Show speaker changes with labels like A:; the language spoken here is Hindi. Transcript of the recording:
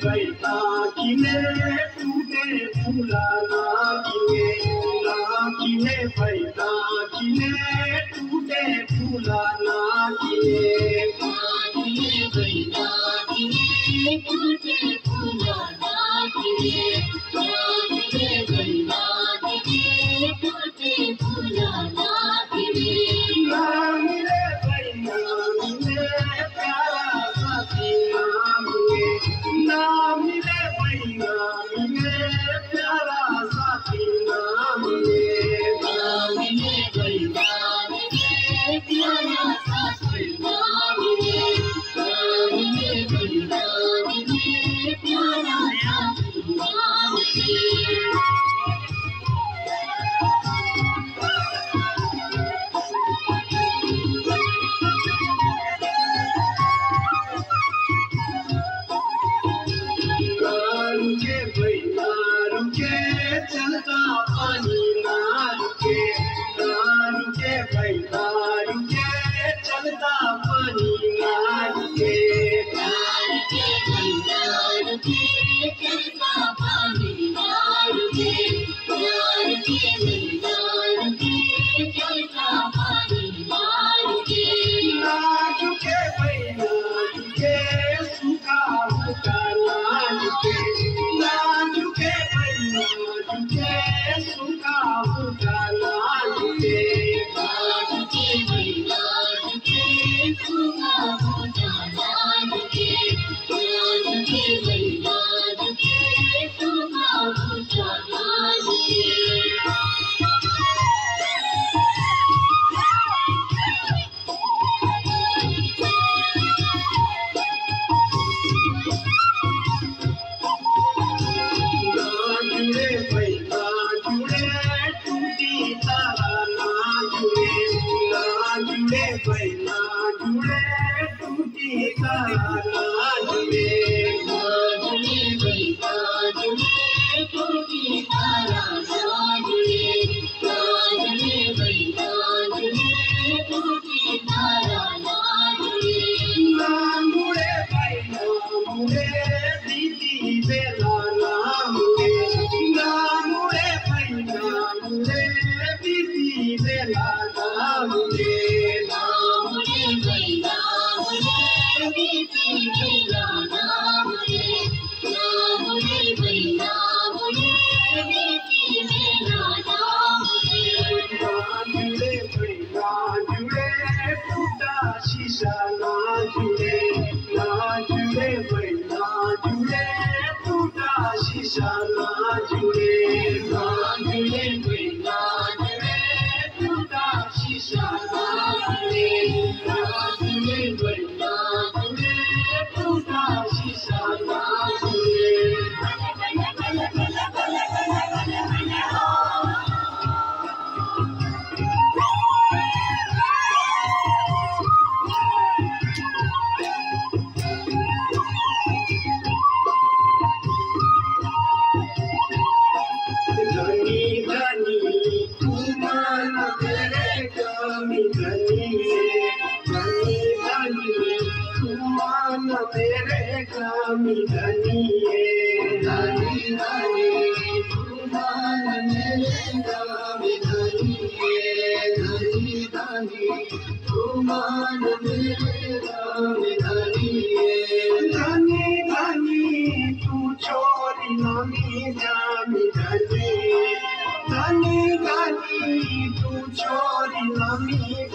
A: बैठा किले टूटे फूला किले बैठा किले टूटे फूला किले बैठा किले टूटे फूला किले बैठा किले टूटे फूला किले मिले बैठा मिले प्यारा साथी नाम मिले बैठा मिले प्यारा साथी नाम मिले बैठा मिले प्यारा साथी नाम मिले बैठा मिले प्यारा साथी नाम मिले चलता पानी ना रुके बैठा रुके चलता पानी ना रुके बैठा रुके चलता पानी ना रुके बैठा रुके चलता पानी ना रुके ना रुके बैठा रुके सूखा सूखा ना रुके ना रुके तुझे सुखा सुखा लाजुके लाजुके लाजुके सुखा सुखा लाजुके लाजुके लाजुके सुखा सुखा लाजुके जुड़े बैला जुड़े टूटी तारा जुड़े बैला जुड़े टूटी तारा जुड़े बैला जुड़े टूटी तारा जुड़े मुड़े बैला मुड़े दीदी बेला ना मुड़े मुड़े बैला मुड़े दीदी बेला ना मुड़े शीशा ना जुड़े बैला जुड़े टूटा शीशा ना जुड़े बैला जुड़े टूटा शीशा ना जुड़े बैला जुड़े टूटा शीशा ना जुड़े मेरे कामी धनी धनी धनी तुमान मेरे कामी धनी धनी धनी तुमान मेरे कामी धनी धनी धनी तू छोरी नामी जामी धनी धनी धनी तू छोरी नामी